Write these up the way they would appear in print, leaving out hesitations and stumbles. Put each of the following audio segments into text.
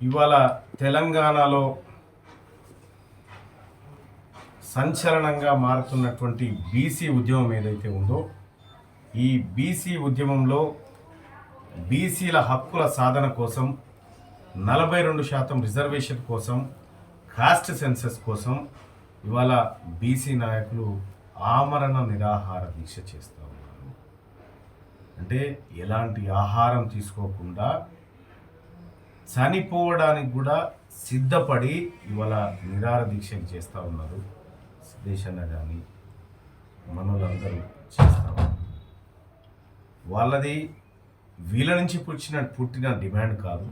ఇవాళ తెలంగాణలో సంచలనంగా మారుతున్నటువంటి బీసీ ఉద్యమం ఏదైతే ఉందో, ఈ బీసీ ఉద్యమంలో బీసీల హక్కుల సాధన కోసం 42% రిజర్వేషన్ కోసం, కాస్ట్ సెన్సస్ కోసం ఇవాళ బీసీ నాయకులు ఆమరణ నిరాహార దీక్ష చేస్తూ ఉన్నారు. అంటే ఎలాంటి ఆహారం తీసుకోకుండా చనిపోవడానికి కూడా సిద్ధపడి ఇవాళ నిరాహార దీక్షలు చేస్తూ ఉన్నారు. సిద్ధేశన్న కానీ మనోళ్ళందరూ చేస్తూ ఉన్నారు. వాళ్ళది వీళ్ళ నుంచి పుట్టిన డిమాండ్ కాదు.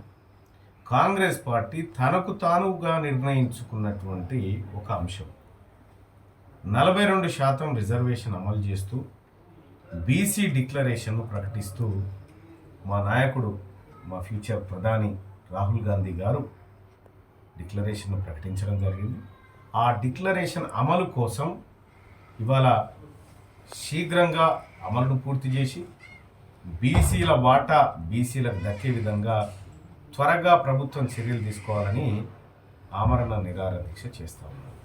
కాంగ్రెస్ పార్టీ తనకు తానుగా నిర్ణయించుకున్నటువంటి ఒక అంశం. 42% రిజర్వేషన్ అమలు చేస్తూ బీసీ డిక్లరేషన్ను ప్రకటిస్తూ మా నాయకుడు, మా ఫ్యూచర్ ప్రధాని రాహుల్ గాంధీ గారు డిక్లరేషన్ను ప్రకటించడం జరిగింది. ఆ డిక్లరేషన్ అమలు కోసం ఇవాళ శీఘ్రంగా అమలును పూర్తి చేసి బీసీల వాటా బీసీలకు దక్కే విధంగా త్వరగా ప్రభుత్వం చర్యలు తీసుకోవాలని ఆమరణ నిరాహార దీక్ష చేస్తూ ఉన్నారు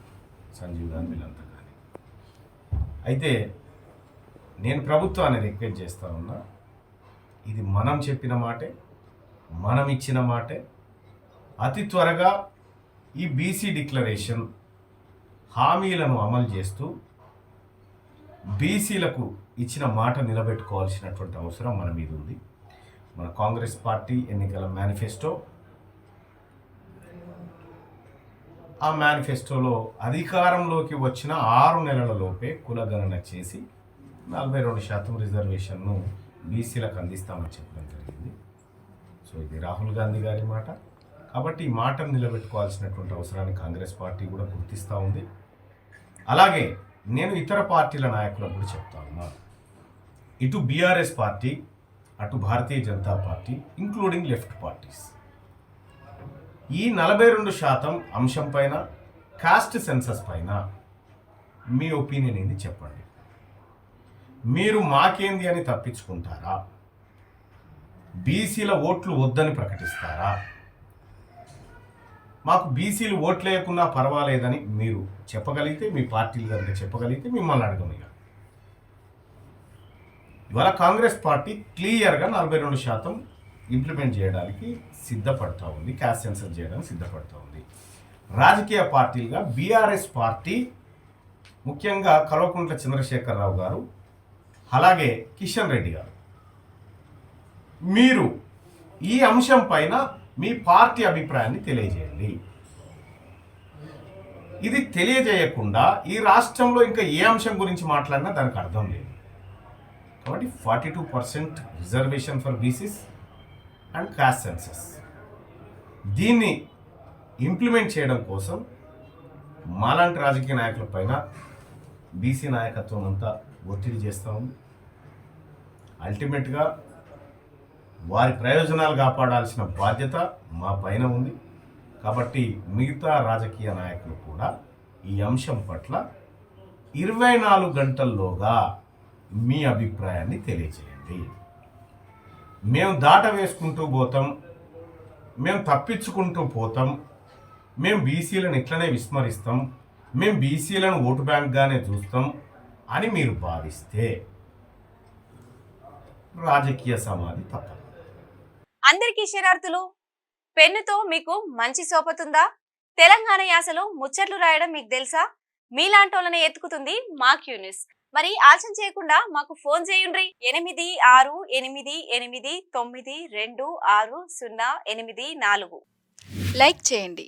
సంజీవ్ గాంధీ వీళ్ళంతా. కానీ అయితే నేను ప్రభుత్వాన్ని రిక్వెస్ట్ చేస్తూ ఉన్నా, ఇది మనం చెప్పిన మాటే, మనం ఇచ్చిన మాటే. అతి త్వరగా ఈ బీసీ డిక్లరేషన్ హామీలను అమలు చేస్తూ బీసీలకు ఇచ్చిన మాట నిలబెట్టుకోవాల్సినటువంటి అవసరం మన మీద ఉంది. మన కాంగ్రెస్ పార్టీ ఎన్నికల మేనిఫెస్టో, ఆ మేనిఫెస్టోలో అధికారంలోకి వచ్చిన 6 నెలలలోపే కులగణన చేసి 42% రిజర్వేషన్ను బీసీలకు అందిస్తామని చెప్పడం జరిగింది. సో ఇది రాహుల్ గాంధీ గారి మాట. కాబట్టి ఈ మాటను నిలబెట్టుకోవాల్సినటువంటి అవసరాన్ని కాంగ్రెస్ పార్టీ కూడా గుర్తిస్తూ ఉంది. అలాగే నేను ఇతర పార్టీల నాయకులకు కూడా చెప్తా ఉన్నా, ఇటు బీఆర్ఎస్ పార్టీ, అటు Bharatiya Janata party, including left parties, ఈ 42% అంశం పైన, కాస్ట్ సెన్సస్ పైన మీ ఒపీనియన్ ఏంది చెప్పండి. మీరు మాకేంది అని తప్పించుకుంటారా? బీసీల ఓట్లు వద్దని ప్రకటిస్తారా? మాకు బీసీలు ఓట్లు లేకున్నా పర్వాలేదని మీరు చెప్పగలిగితే, మీ పార్టీలు కనుక చెప్పగలిగితే మిమ్మల్ని అడగమిగా. ఇవాళ కాంగ్రెస్ పార్టీ క్లియర్గా 42% ఇంప్లిమెంట్ చేయడానికి సిద్ధపడతా ఉంది, క్యాస్ట్ సెన్సస్ చేయడానికి సిద్ధపడతా ఉంది. రాజకీయ పార్టీలుగా బీఆర్ఎస్ పార్టీ, ముఖ్యంగా కల్వకుంట్ల చంద్రశేఖరరావు గారు, అలాగే కిషన్ రెడ్డి గారు, మీరు ఈ అంశం పైన మీ పార్టీ అభిప్రాయాన్ని తెలియజేయండి. ఇది తెలియజేయకుండా ఈ రాష్ట్రంలో ఇంకా ఏ అంశం గురించి మాట్లాడినా దానికి అర్థం లేదు. కాబట్టి 42% reservation for BCs and cost census, దీన్ని ఇంప్లిమెంట్ చేయడం కోసం మాలాంటి రాజకీయ నాయకుల పైన బీసీ నాయకత్వం అంతా ఒత్తిడి చేస్తూ ఉంది. అల్టిమేట్గా వారి ప్రయోజనాలు కాపాడాల్సిన బాధ్యత మా పైన ఉంది. కాబట్టి మిగతా రాజకీయ నాయకులు కూడా ఈ అంశం పట్ల 24 గంటల్లోగా మీ అభిప్రాయాన్ని తెలియజేయండి. మేము దాట వేసుకుంటూ పోతాం, మేము తప్పించుకుంటూ పోతాం, మేము బీసీలను ఇట్లనే విస్మరిస్తాం, మేము బీసీలను ఓటు బ్యాంక్గానే చూస్తాం అని మీరు భావిస్తే రాజకీయ సమాధి తప్పదు. అందరికీ శరార్థులు. పెన్నుతో మీకు మంచి సోపతుందా? తెలంగాణ యాసలో ముచ్చట్లు రాయడం మీకు తెలుసా? మీలాంటోళ్ళని ఎత్తుకుతుంది మా క్యూన్యూస్. మరి ఆలస్యం చేయకుండా మాకు ఫోన్ చేయండి. 8688892608. లైక్ చేయండి.